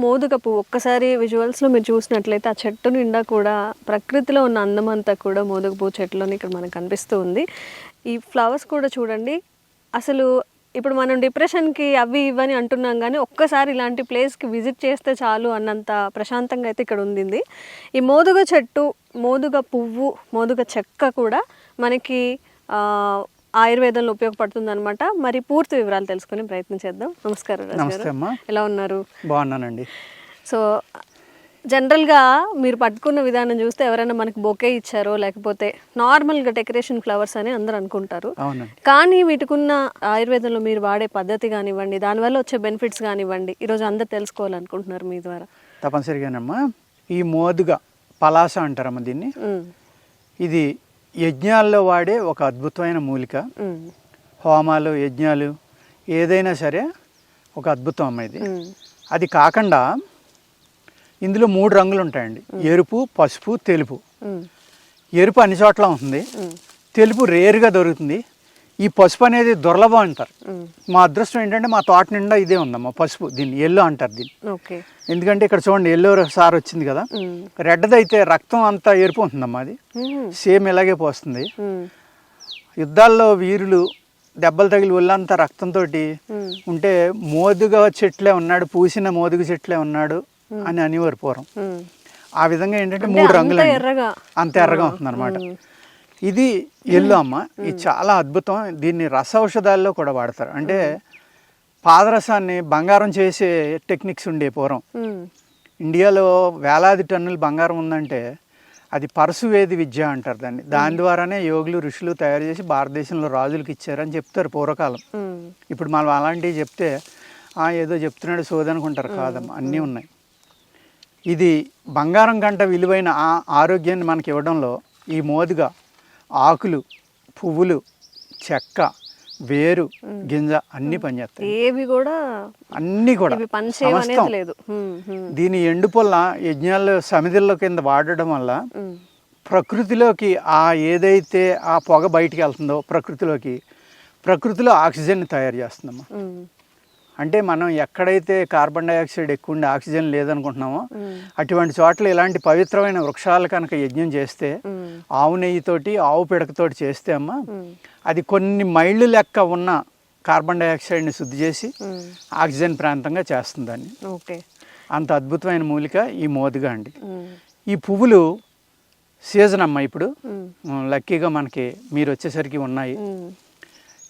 మోదుగ పువ్వు ఒక్కసారి విజువల్స్లో మీరు చూసినట్లయితే ఆ చెట్టు నిండా కూడా ప్రకృతిలో ఉన్న అందమంతా కూడా మోదుగ పువ్వు చెట్టులోని ఇక్కడ మనకు కనిపిస్తూ ఉంది. ఈ ఫ్లవర్స్ కూడా చూడండి, అసలు ఇప్పుడు మనం డిప్రెషన్కి అవి ఇవని అంటున్నాం కానీ ఒక్కసారి ఇలాంటి ప్లేస్కి విజిట్ చేస్తే చాలు అన్నంత ప్రశాంతంగా అయితే ఇక్కడ ఉంది. ఈ మోదుగ చెట్టు, మోదుగ పువ్వు, మోదుగ చెక్క కూడా మనకి ఆయుర్వేదంలో ఉపయోగపడుతుంది అనమాట. మరి పూర్తి వివరాలు తెలుసుకునే ప్రయత్నం చేద్దాం. నమస్కారం రాజు గారు, ఎలా ఉన్నారు? బాగున్నానండి. సో జనరల్గా మీరు పట్టుకున్న విధానం చూస్తే ఎవరైనా మనకి బొకే ఇచ్చారో లేకపోతే నార్మల్గా డెకరేషన్ ఫ్లవర్స్ అని అందరూ అనుకుంటారు. కానీ వీటికున్న ఆయుర్వేదంలో మీరు వాడే పద్ధతి కానివ్వండి, దానివల్ల వచ్చే బెనిఫిట్స్ కానివ్వండి, ఈరోజు అందరు తెలుసుకోవాలనుకుంటున్నారు మీ ద్వారా. తప్పనిసరిగానమ్మా. ఈ మోదుగ పలాస అంటారమ్మా దీన్ని. ఇది యజ్ఞాల్లో వాడే ఒక అద్భుతమైన మూలిక. హోమాలు, యజ్ఞాలు ఏదైనా సరే ఒక అద్భుతం అమ్మ ఇది. అది కాకుండా ఇందులో 3 రంగులు ఉంటాయండి: ఎరుపు, పసుపు, తెలుపు. ఎరుపు అన్ని చోట్ల ఉంటుంది, తెలుపు రేరుగా దొరుకుతుంది, ఈ పసుపు అనేది దుర్లభం అంటారు. మా అదృష్టం ఏంటంటే మా తోట నిండా ఇదే ఉందమ్మా పసుపు. దీన్ని ఎల్లో అంటారు దీన్ని. ఎందుకంటే ఇక్కడ చూడండి ఎల్లో సార్ వచ్చింది కదా, రెడ్ది అయితే రక్తం అంతా ఎరుపు ఉంటుందమ్మా. అది సేమ్ ఇలాగే పోస్తుంది. యుద్ధాల్లో వీరులు దెబ్బలు తగిలి ఒళ్ళంతా రక్తంతో ఉంటే మోదుగ చెట్లే ఉన్నాడు, పూసిన మోదుగ చెట్లే ఉన్నాడు అని అనేవారు పూర్వం. ఆ విధంగా ఏంటంటే 3 రంగులు అంత ఎర్రగా ఉంటుంది అనమాట. ఇది ఎల్లో అమ్మ. ఇది చాలా అద్భుతం. దీన్ని రస ఔషధాల్లో కూడా వాడతారు. అంటే పాదరసాన్ని బంగారం చేసే టెక్నిక్స్ ఉండే పూర్వం. ఇండియాలో వేలాది టన్నులు బంగారం ఉందంటే అది పరశువేది విద్య అంటారు దాన్ని. దాని ద్వారానే యోగులు, ఋషులు తయారు చేసి భారతదేశంలో రాజులకు ఇచ్చారని చెప్తారు పూర్వకాలం. ఇప్పుడు మనం అలాంటివి చెప్తే ఏదో చెప్తున్నాడు సోదనుకుంటారు. కాదమ్మా, అన్నీ ఉన్నాయి. ఇది బంగారం కంట విలువైన ఆరోగ్యాన్ని మనకి ఇవ్వడంలో ఈ మోదుగ ఆకులు, పువ్వులు, చెక్క, వేరు, గింజ అన్ని పనిచేస్తాయి. ఏవి కూడా అన్ని కూడా లేదు. దీని ఎండుపొల్ల యజ్ఞాల్లో సమిధుల్లో కింద వాడడం వల్ల ప్రకృతిలోకి ఏదైతే ఆ పొగ బయటికి వెళ్తుందో ప్రకృతిలో ఆక్సిజన్ తయారు చేస్తుందమ్మా. అంటే మనం ఎక్కడైతే కార్బన్ డైఆక్సైడ్ ఎక్కువ ఉండి ఆక్సిజన్ లేదనుకుంటున్నామో అటువంటి చోట్ల ఇలాంటి పవిత్రమైన వృక్షాలు కనుక యజ్ఞం చేస్తే, ఆవు నెయ్యితోటి, ఆవు పిడకతోటి చేస్తే అమ్మ, అది కొన్ని మైళ్ళు లెక్క ఉన్న కార్బన్ డైఆక్సైడ్ని శుద్ధి చేసి ఆక్సిజన్ ప్రాంతంగా చేస్తుంది దాన్ని. అంత అద్భుతమైన మూలిక ఈ మోదుగ అండి. ఈ పువ్వులు సీజన్ అమ్మ. ఇప్పుడు లక్కీగా మనకి మీరు వచ్చేసరికి ఉన్నాయి.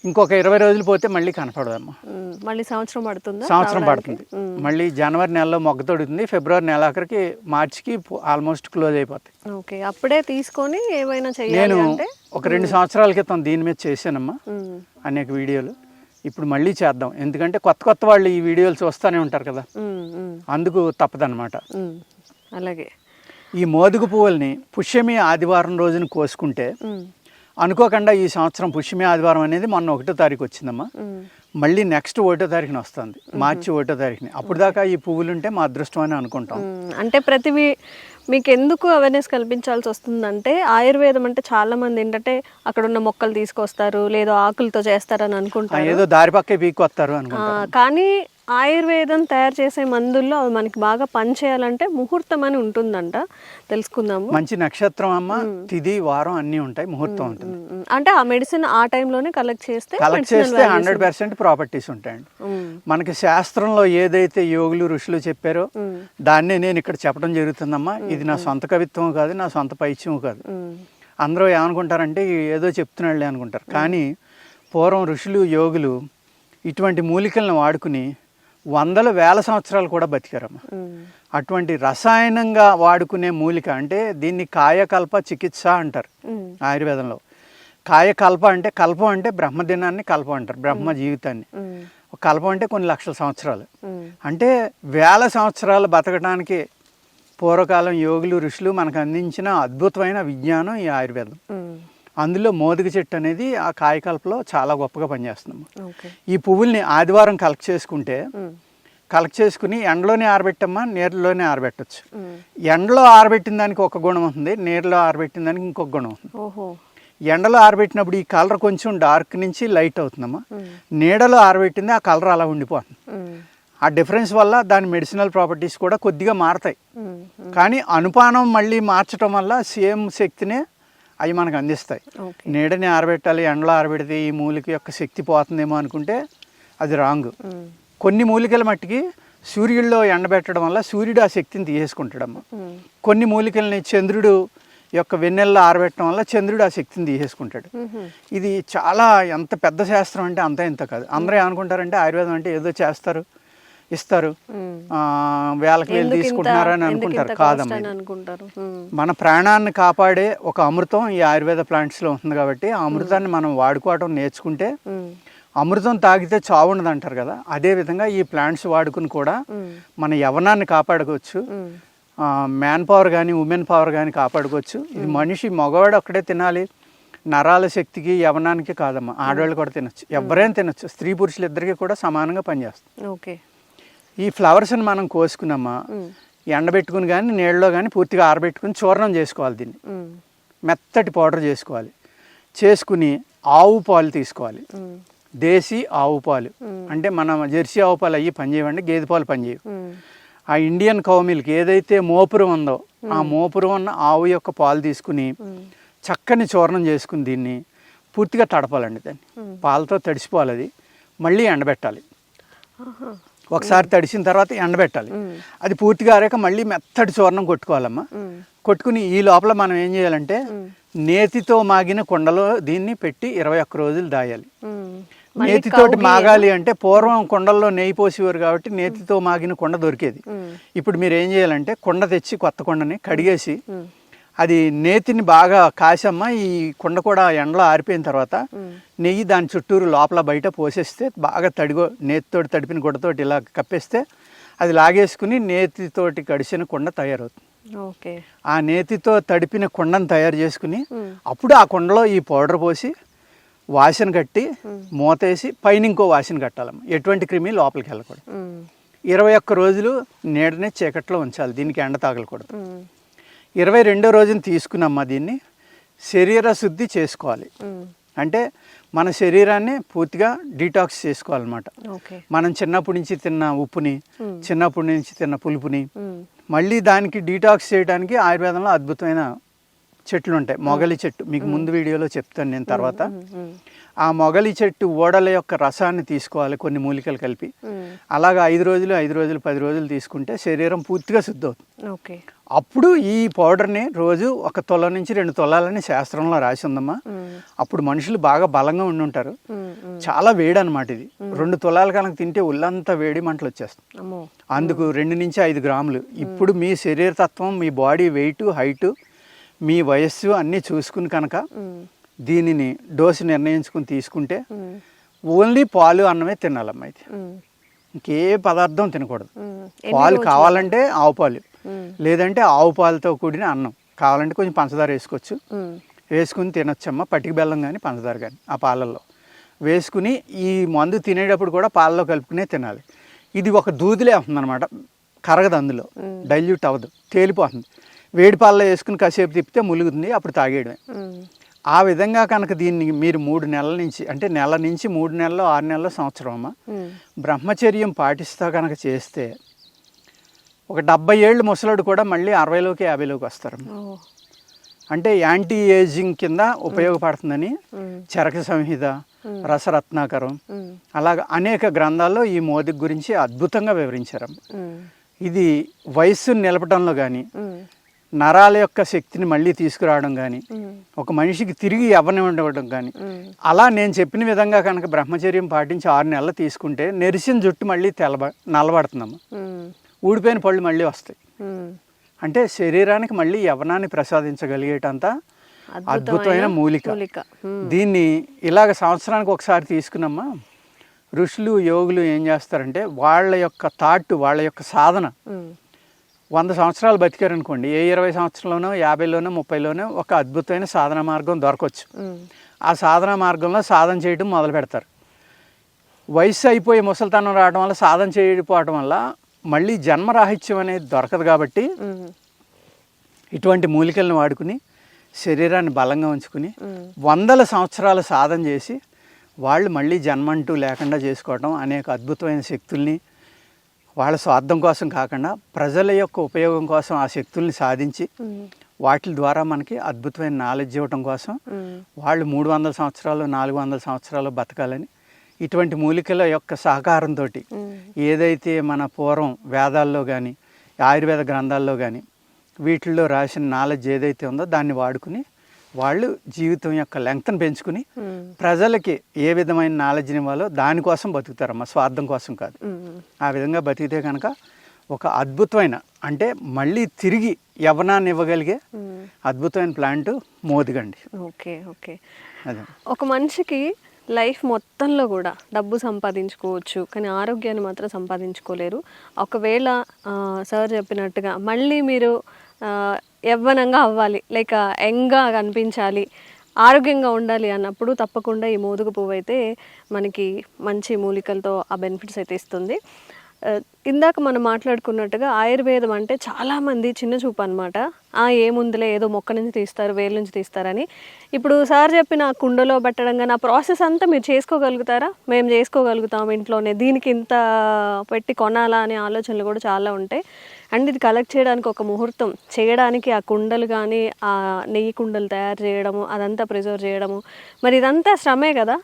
ఇంకొక 20 రోజులు పోతే మళ్ళీ కనపడదమ్మా. మళ్ళీ సంవత్సరం పడుతుంది. మళ్ళీ జనవరి నెలలో మొగ్గ తొడుగుతుంది, ఫిబ్రవరి నెల ఆఖరికి, మార్చికి ఆల్మోస్ట్ క్లోజ్ అయిపోతాయి. అప్పుడే తీసుకొని ఏమైనా నేను ఒక 2 సంవత్సరాల క్రితం దీని మీద చేశానమ్మా అనేక వీడియోలు. ఇప్పుడు మళ్ళీ చేద్దాం, ఎందుకంటే కొత్త వాళ్ళు ఈ వీడియోలు చూస్తూనే ఉంటారు కదా, అందుకు తప్పదన్నమాట. అలాగే ఈ మోదుగ పువ్వుల్ని పుష్యమి ఆదివారం రోజున కోసుకుంటే, అనుకోకుండా ఈ సంవత్సరం పుష్యమి ఆదివారం అనేది మొన్న 1వ తారీఖు వచ్చిందమ్మా. మళ్ళీ నెక్స్ట్ 1వ తారీఖున వస్తుంది, మార్చి 1వ తారీఖుని. అప్పుడు దాకా ఈ పువ్వులు ఉంటే మా అదృష్టం అని అనుకుంటాం. అంటే మీకు ఎందుకు అవేర్నెస్ కల్పించాల్సి వస్తుందంటే, ఆయుర్వేదం అంటే చాలా మంది ఏంటంటే అక్కడ ఉన్న మొక్కలు తీసుకొస్తారు, లేదా ఆకులతో చేస్తారని అనుకుంటారు, ఏదో దారి పక్కే పీక్కొస్తారు అనుకుంటారు. కానీ ఆయుర్వేదం తయారు చేసే మందుల్లో అవి మనకి బాగా పనిచేయాలంటే ముహూర్తం అని ఉంటుందంట. తెలుసుకుందాము. మంచి నక్షత్రం అమ్మ, తిది, వారం అన్నీ ఉంటాయి, ముహూర్తం ఉంటుంది. అంటే ఆ మెడిసిన్ ఆ టైంలోనే కలెక్ట్ చేస్తే 100% ప్రాపర్టీస్ ఉంటాయండి. మనకి శాస్త్రంలో ఏదైతే యోగులు, ఋషులు చెప్పారో దాన్నే నేను ఇక్కడ చెప్పడం జరుగుతుందమ్మా. ఇది నా సొంత కవిత్వం కాదు, నా సొంత పైత్యం కాదు. అందరూ ఏమనుకుంటారంటే ఏదో చెప్తున్నాళ్ళే అనుకుంటారు. కానీ పూర్వం ఋషులు, యోగులు ఇటువంటి మూలికలను వాడుకుని వందల వేల సంవత్సరాలు కూడా బతికారమ్మా. అటువంటి రసాయనంగా వాడుకునే మూలిక అంటే దీన్ని కాయకల్ప చికిత్స అంటారు ఆయుర్వేదంలో. కాయకల్ప అంటే, కల్పం అంటే బ్రహ్మదినాన్ని కల్పం అంటారు, బ్రహ్మ జీవితాన్ని. కల్పం అంటే కొన్ని లక్షల సంవత్సరాలు, అంటే వేల సంవత్సరాలు బతకడానికి పూర్వకాలం యోగులు, ఋషులు మనకు అందించిన అద్భుతమైన విజ్ఞానం ఈ ఆయుర్వేదం. అందులో మోదుగ చెట్టు అనేది ఆ కాయకల్పలో చాలా గొప్పగా పనిచేస్తున్నాము. ఈ పువ్వుల్ని ఆదివారం కలెక్ట్ చేసుకుని ఎండలోనే ఆరబెట్టమ్మా, నీళ్ళలోనే ఆరబెట్టచ్చు. ఎండలో ఆరబెట్టిన దానికి ఒక గుణం ఉంటుంది, నీళ్ళలో ఆరబెట్టిన దానికి ఇంకొక గుణం ఉంటుంది. ఎండలో ఆరబెట్టినప్పుడు ఈ కలర్ కొంచెం డార్క్ నుంచి లైట్ అవుతుందమ్మా. నీడలో ఆరబెట్టింది ఆ కలర్ అలా ఉండిపోతుంది. ఆ డిఫరెన్స్ వల్ల దాని మెడిసినల్ ప్రాపర్టీస్ కూడా కొద్దిగా మారతాయి. కానీ అనుపానం మళ్ళీ మార్చడం వల్ల సేమ్ శక్తినే అవి మనకు అందిస్తాయి. నీడని ఆరబెట్టాలి, ఎండలో ఆరబెడితే ఈ మూలిక యొక్క శక్తి పోతుందేమో అనుకుంటే అది రాంగ్. కొన్ని మూలికల మట్టికి సూర్యుడిలో ఎండబెట్టడం వల్ల సూర్యుడు ఆ శక్తిని తీసేసుకుంటాడమ్మా. కొన్ని మూలికల్ని చంద్రుడు యొక్క వెన్నెల్లో ఆరబెట్టడం వల్ల చంద్రుడు ఆ శక్తిని తీసేసుకుంటాడు. ఇది చాలా ఎంత పెద్ద శాస్త్రం అంటే అంత ఇంత కాదు. అందరూ ఏమనుకుంటారంటే ఆయుర్వేదం అంటే ఏదో చేస్తారు, ఇస్తారు, వేలకు వేలు తీసుకుంటున్నారు అని అనుకుంటారు. కాదమ్మా, మన ప్రాణాన్ని కాపాడే ఒక అమృతం ఈ ఆయుర్వేద ప్లాంట్స్లో ఉంటుంది. కాబట్టి ఆ అమృతాన్ని మనం వాడుకోవడం నేర్చుకుంటే, అమృతం తాగితే చావు ఉండదు అంటారు కదా, అదే విధంగా ఈ ప్లాంట్స్ వాడుకుని కూడా మన యవ్వనాన్ని కాపాడుకోవచ్చు. మ్యాన్ పవర్ కానీ ఉమెన్ పవర్ కానీ కాపాడుకోవచ్చు. ఇది మనిషి మగవాడు ఒక్కడే తినాలి, నరాల శక్తికి యవ్వనానికి కాదమ్మా, ఆడవాళ్ళు కూడా తినొచ్చు, ఎవరైనా తినొచ్చు. స్త్రీ పురుషులు ఇద్దరికి కూడా సమానంగా పనిచేస్తుంది. ఓకే. ఈ ఫ్లవర్స్ని మనం కోసుకున్నామా, ఎండబెట్టుకుని కానీ నీళ్ళలో కానీ పూర్తిగా ఆరబెట్టుకుని చూర్ణం చేసుకోవాలి. దీన్ని మెత్తటి పౌడర్ చేసుకోవాలి. చేసుకుని ఆవు పాలు తీసుకోవాలి. దేశీ ఆవు పాలు అంటే మన జెర్సీ ఆవు పాలు అయ్యి పనిచేయవండి, గేదె పాలు పనిచేయవు. ఆ ఇండియన్ కౌ మిల్క్ ఏదైతే మోపురం ఉందో ఆ మోపురం ఉన్న ఆవు యొక్క పాలు తీసుకుని చక్కని చూర్ణం చేసుకుని దీన్ని పూర్తిగా తడపాలండి. దాన్ని పాలతో తడిసిపోవాలి. అది మళ్ళీ ఎండబెట్టాలి. ఒకసారి తడిసిన తర్వాత ఎండబెట్టాలి. అది పూర్తిగా ఆరాక మళ్ళీ మెత్తటి చూర్ణం కొట్టుకోవాలమ్మా. కొట్టుకుని ఈ లోపల మనం ఏం చేయాలంటే నేతితో మాగిన కుండలో దీన్ని పెట్టి 21 రోజులు దాయాలి. నేతితోటి మాగాలి అంటే పూర్వం కుండల్లో నెయ్యి పోసేవారు కాబట్టి నేతితో మాగిన కుండ దొరికేది. ఇప్పుడు మీరు ఏం చేయాలంటే కుండ తెచ్చి కొత్త కుండని కడిగేసి అది నేతిని బాగా కాసమ్మ ఈ కుండ కూడా ఎండలో ఆరిపోయిన తర్వాత నెయ్యి దాని చుట్టూరు లోపల బయట పోసేస్తే బాగా నేతితోటి తడిపిన గుడ్డతోటి ఇలా కప్పేస్తే అది లాగేసుకుని నేతితోటి కడిసిన కుండ తయారవుతుంది. ఓకే. ఆ నేతితో తడిపిన కుండను తయారు చేసుకుని అప్పుడు ఆ కుండలో ఈ పౌడర్ పోసి వాసన కట్టి మూతేసి పైన ఇంకో వాసన కట్టాలమ్మ. ఎటువంటి క్రిమి లోపలికి వెళ్ళకూడదు. 21 రోజులు నీడనే చీకట్లో ఉంచాలి. దీనికి ఎండ తాగలకూడదు. 22వ రోజున తీసుకున్నమ్మా దీన్ని శరీర శుద్ధి చేసుకోవాలి. అంటే మన శరీరాన్ని పూర్తిగా డీటాక్స్ చేసుకోవాలన్నమాట. మనం చిన్నప్పటి నుంచి తిన్న ఉప్పుని, చిన్నప్పటి నుంచి తిన్న పులుపుని మళ్ళీ దానికి డీటాక్స్ చేయడానికి ఆయుర్వేదంలో అద్భుతమైన చెట్లు ఉంటాయి. మొగలి చెట్టు మీకు ముందు వీడియోలో చెప్తాను నేను తర్వాత. ఆ మొగలి చెట్టు ఓడల యొక్క రసాన్ని తీసుకోవాలి కొన్ని మూలికలు కలిపి. అలాగా 5 రోజులు 10 రోజులు తీసుకుంటే శరీరం పూర్తిగా శుద్ధి అవుతుంది. అప్పుడు ఈ పౌడర్ని రోజు 1 తుల నుంచి 2 తులాలని శాస్త్రంలో రాసి ఉందమ్మా. అప్పుడు మనుషులు బాగా బలంగా ఉండి ఉంటారు. చాలా వేడి అనమాట ఇది. 2 తులాల కనుక తింటే ఒళ్ళంతా వేడి మంటలు వచ్చేస్తాయి. అందుకు 2 నుంచి 5 గ్రాములు. ఇప్పుడు మీ శరీర తత్వం, మీ బాడీ వెయిట్, హైటు, మీ వయస్సు అన్నీ చూసుకుని కనుక దీనిని డోసు నిర్ణయించుకుని తీసుకుంటే ఓన్లీ పాలు అన్నమే తినాలమ్మా. ఇది ఇంకే పదార్థం తినకూడదు. పాలు కావాలంటే ఆవు పాలు, లేదంటే ఆవు పాలతో కూడిన అన్నం కావాలంటే కొంచెం పంచదార వేసుకోవచ్చు. వేసుకుని తినొచ్చమ్మా. పటిక బెల్లం కానీ పంచదార కానీ ఆ పాలల్లో వేసుకుని ఈ మందు తినేటప్పుడు కూడా పాలలో కలుపుకునే తినాలి. ఇది ఒక దూదిలే అవుతుందన్నమాట. కరగదు, అందులో డైల్యూట్ అవ్వదు, తేలిపోతుంది. వేడి పాలలో వేసుకుని కాసేపు తిప్పితే ములుగుతుంది, అప్పుడు తాగేయడమే. ఆ విధంగా కనుక దీన్ని మీరు 3 నెలల నుంచి అంటే నెల నుంచి 3 నెలలు 6 నెలలు సంవత్సరం అమ్మా బ్రహ్మచర్యం పాటిస్తా కనుక చేస్తే ఒక 70 ఏళ్ళు ముసలాడు కూడా మళ్ళీ 60లోకి 50లోకి వస్తారు. అంటే యాంటీ ఏజింగ్ కింద ఉపయోగపడుతుందని చరక సంహిత, రసరత్నాకరం అలాగ అనేక గ్రంథాల్లో ఈ మోదిక గురించి అద్భుతంగా వివరించారు. ఇది వయస్సును నిలపడంలో కానీ, నరాల యొక్క శక్తిని మళ్ళీ తీసుకురావడం కానీ, ఒక మనిషికి తిరిగి ఇవ్వనివ్వడం కానీ, అలా నేను చెప్పిన విధంగా కనుక బ్రహ్మచర్యం పాటించి 6 నెలలు తీసుకుంటే నెరిసిన జుట్టు మళ్ళీ నల్లబడుతుందమ్మా. ఊడిపోయిన పళ్ళు మళ్ళీ వస్తాయి. అంటే శరీరానికి మళ్ళీ యవ్వనాన్ని ప్రసాదించగలిగేటంత అద్భుతమైన మూలిక. దీన్ని ఇలాగ సంవత్సరానికి ఒకసారి తీసుకున్నమ్మా. ఋషులు యోగులు ఏం చేస్తారంటే వాళ్ళ యొక్క థాట్, వాళ్ళ యొక్క సాధన 100 సంవత్సరాలు బతికారనుకోండి, ఏ 20 సంవత్సరంలోనో 50లోనో 30లోనో ఒక అద్భుతమైన సాధన మార్గం దొరకవచ్చు. ఆ సాధన మార్గంలో సాధన చేయడం మొదలు పెడతారు. వయసు అయిపోయి ముసలితనం రావడం వల్ల సాధన చేయకపోవడం వల్ల మళ్ళీ జన్మరాహిత్యం అనేది దొరకదు. కాబట్టి ఇటువంటి మూలికలను వాడుకుని శరీరాన్ని బలంగా ఉంచుకుని 100 సంవత్సరాలు సాధన చేసి వాళ్ళు మళ్ళీ జన్మంటూ లేకుండా చేసుకోవడం, అనేక అద్భుతమైన శక్తుల్ని వాళ్ళ స్వార్థం కోసం కాకుండా ప్రజల యొక్క ఉపయోగం కోసం ఆ శక్తుల్ని సాధించి వాటి ద్వారా మనకి అద్భుతమైన నాలెడ్జ్ ఇవ్వటం కోసం వాళ్ళు 300 సంవత్సరాలు 400 సంవత్సరాలు బతకాలని ఇటువంటి మూలికల యొక్క సహకారంతో ఏదైతే మన పూర్వం వేదాల్లో కానీ ఆయుర్వేద గ్రంథాల్లో కానీ వీటిల్లో రాసిన నాలెడ్జ్ ఏదైతే ఉందో దాన్ని వాడుకుని వాళ్ళు జీవితం యొక్క లెంగ్త్ని పెంచుకుని ప్రజలకి ఏ విధమైన నాలెడ్జ్ని ఇవ్వాలో దానికోసం బతుకుతారమ్మా, స్వార్థం కోసం కాదు. ఆ విధంగా బతికితే కనుక ఒక అద్భుతమైన అంటే మళ్ళీ తిరిగి యవ్వనాన్ని ఇవ్వగలిగే అద్భుతమైన ప్లాంట్ మోదుగండి. Okay okay. అదే ఒక మనిషికి లైఫ్ మొత్తంలో కూడా డబ్బు సంపాదించుకోవచ్చు, కానీ ఆరోగ్యాన్ని మాత్రం సంపాదించుకోలేరు. ఒకవేళ సార్ చెప్పినట్టుగా మళ్ళీ మీరు యవ్వనంగా అవ్వాలి, లైక్ యంగ్గా కనిపించాలి, ఆరోగ్యంగా ఉండాలి అన్నప్పుడు తప్పకుండా ఈ మోదుగ పువ్వు అయితే మనకి మంచి మూలికలతో ఆ బెనిఫిట్స్ అయితే ఇస్తుంది. ఇందాక మనం మాట్లాడుకున్నట్టుగా ఆయుర్వేదం అంటే చాలామంది చిన్న చూపు అనమాట. ఏముందిలే ఏదో మొక్క నుంచి తీస్తారు, వేలు నుంచి తీస్తారని. ఇప్పుడు సార్ చెప్పిన కుండలో పెట్టడం కానీ ఆ ప్రాసెస్ అంతా మీరు చేసుకోగలుగుతారా? మేము చేసుకోగలుగుతాం ఇంట్లోనే, దీనికి ఇంత పెట్టి కొనాలా అనే ఆలోచనలు కూడా చాలా ఉంటాయి. అండ్ ఇది కలెక్ట్ చేయడానికి ఒక ముహూర్తం చేయడానికి ఆ కుండలు కానీ ఆ నెయ్యి కుండలు తయారు చేయడము, అదంతా ప్రిజర్వ్ చేయడము, మరి ఇదంతా శ్రమే కదా.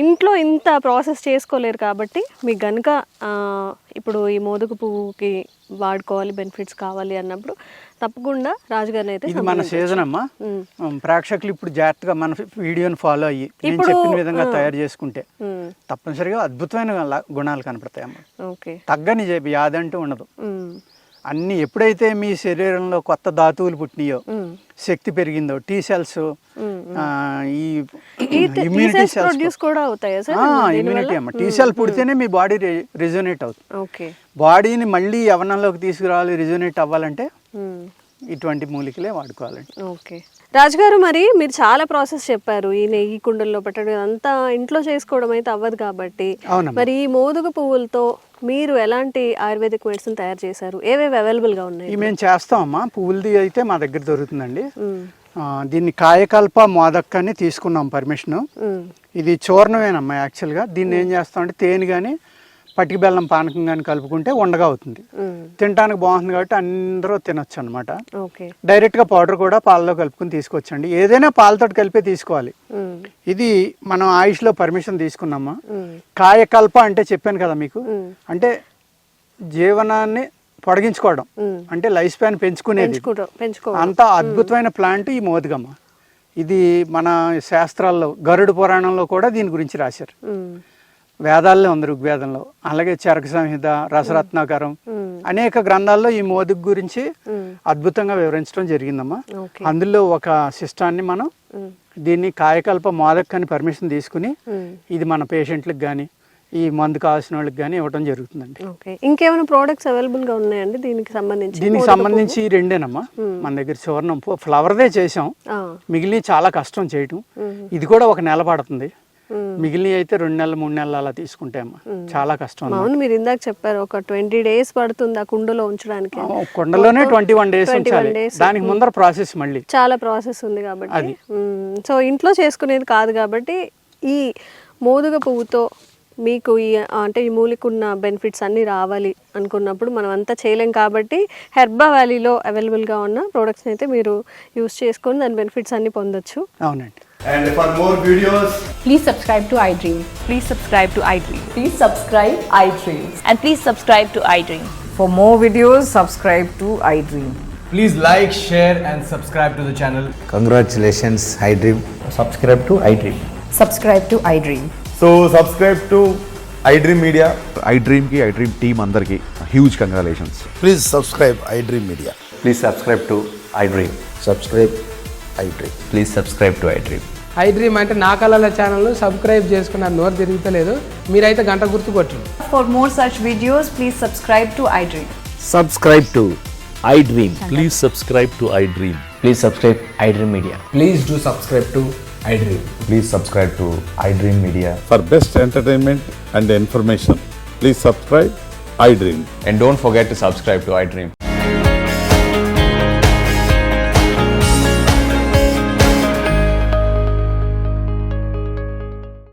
ఇంట్లో ఇంత ప్రాసెస్ చేసుకోలేరు కాబట్టి మీకు కనుక ఇప్పుడు ఈ మోదుగ పువ్వుకి వాడుకోవాలి, బెనిఫిట్స్ కావాలి అన్నప్పుడు తప్పకుండా రాజుగారిని అయితే ఇది మన సీజన్ అమ్మా. ప్రేక్షకులు ఇప్పుడు జాగ్రత్తగా మన వీడియోని ఫాలో అయ్యి నేను చెప్పిన విధంగా తయారు చేసుకుంటే తప్పనిసరిగా అద్భుతమైన గుణాలు కనపడతాయి అమ్మా. ఓకే. తగ్గని వ్యాధి అంటూ ఉండదు. అన్ని ఎప్పుడైతే మీ శరీరంలో కొత్త ధాతువులు పుట్టినాయో, శక్తి పెరిగిందో, టీ సెల్స్, ఈ ఇమ్యూనిటీ సెల్స్ కూడా అవుతాయి. ఇమ్యూనిటీ అమ్మ, టీ సెల్ పుడితేనే మీ బాడీ రిజోనేట్ అవుతుంది. ఓకే. బాడీని మళ్ళీ యవ్వనంలోకి తీసుకురావాలి, రిజోనేట్ అవ్వాలంటే ఇటువంటి మూలికలే వాడుకోవాలండి. ఓకే. రాజుగారు, మరి మీరు చాలా ప్రాసెస్ చెప్పారు, ఈ నెయ్యి కుండల్లో పెట్టడం అంతా ఇంట్లో చేసుకోవడం అయితే అవ్వదు కాబట్టి, మరి ఈ మోదుగ పువ్వులతో మీరు ఎలాంటి ఆయుర్వేదిక్ మెడిసిన్ తయారు చేశారు? ఏవేవి అవైలబుల్గా ఉన్నాయి? మేము చేస్తామమ్మా. పువ్వులది అయితే మా దగ్గర దొరుకుతుందండి. దీన్ని కాయకల్ప మోదక్ అని తీసుకున్నాం పర్మిషన్. ఇది చూర్ణమేనమ్మా యాక్చువల్గా. దీన్ని ఏం చేస్తామంటే తేనె కానీ పటికి బెల్లం పానకం కానీ కలుపుకుంటే ఉండగా అవుతుంది. తినడానికి బాగుంటుంది కాబట్టి అందరూ తినొచ్చు అనమాట. డైరెక్ట్గా పౌడర్ కూడా పాలలో కలుపుకుని తీసుకోవచ్చండి. ఏదైనా పాలతో కలిపే తీసుకోవాలి. ఇది మనం ఆయుష్లో పర్మిషన్ తీసుకున్నామా. కాయకల్ప అంటే చెప్పాను కదా మీకు, అంటే జీవనాన్ని పొడిగించుకోవడం, అంటే లైఫ్ స్పాన్ పెంచుకునేది. అంత అద్భుతమైన ప్లాంట్ ఈ మోదుగమ్మ. ఇది మన శాస్త్రాల్లో గరుడ పురాణంలో కూడా దీని గురించి రాశారు. వేదాల్లో ఉంది, ఋగ్వేదంలో, అలాగే చరక సంహిత, రసరత్నాకరం, అనేక గ్రంథాల్లో ఈ మోదుగ గురించి అద్భుతంగా వివరించడం జరిగిందమ్మా. అందులో ఒక శిష్టాన్ని మనం దీన్ని కాయకల్ప మోదక్ అని పర్మిషన్ తీసుకుని ఇది మన పేషెంట్లకు కానీ ఈ మందు కావాల్సిన వాళ్ళకి కానీ ఇవ్వడం జరుగుతుందండి. ఇంకేమైనా ప్రోడక్ట్స్ అవైలబుల్ గా ఉన్నాయండి దీనికి సంబంధించి? దీనికి సంబంధించి రెండేనమ్మా మన దగ్గర. సువర్ణం ఫ్లవర్దే చేసాం, మిగిలిన చాలా కష్టం చేయటం. ఇది కూడా 1 నెల పడుతుంది. మిగిలిన అయితే 2 నెలలు 3 నెలలు అలా తీసుకుంటే అమ్మా చాలా కష్టం. అవును, మీరు ఇందాక చెప్పారు ఒక 20 days పడుతుంది ఆ కుండలో ఉంచడానికి. కుండలోనే 21 days ఉంచాలి. దానికి ముందర ప్రాసెస్ మళ్ళీ చాలా ప్రాసెస్ ఉంది కాబట్టి, సో ఇంట్లో చేసుకునేది కాదు కాబట్టి ఈ మోదుగ పువ్వుతో మీకు ఈ అంటే ఈ మూలికున్న బెనిఫిట్స్ అన్నీ రావాలి అనుకున్నప్పుడు మనం అంతా చేయలేం కాబట్టి హెర్బా వ్యాలీలో అవైలబుల్గా ఉన్న ప్రోడక్ట్స్ని అయితే మీరు యూస్ చేసుకొని దాని బెనిఫిట్స్ అన్నీ పొందొచ్చు. అవునండి. And for more videos, please subscribe to iDream. Please subscribe to iDream. Please subscribe iDream. And please subscribe to iDream. For more videos, subscribe to iDream. please like, share and subscribe to the channel. Congratulations, iDream. Subscribe to iDream. Subscribe to iDream. So subscribe to iDream Media. iDream ki iDream team andarki huge congratulations. Please subscribe iDream Media. Please subscribe to iDream. Subscribe iDream. Please subscribe to iDream. iDream అంటే నా కళల channel subscribe చేసుకున్న నోరు తిరుగుతలేదు, మీరైతే గంట గుర్తు కొట్టండి. For more such videos, please subscribe to iDream. Subscribe to iDream. Please subscribe to iDream. Please subscribe iDream Media. Please do subscribe to iDream. Please subscribe to iDream Media. For best entertainment and information, please subscribe iDream. And don't forget to subscribe to iDream.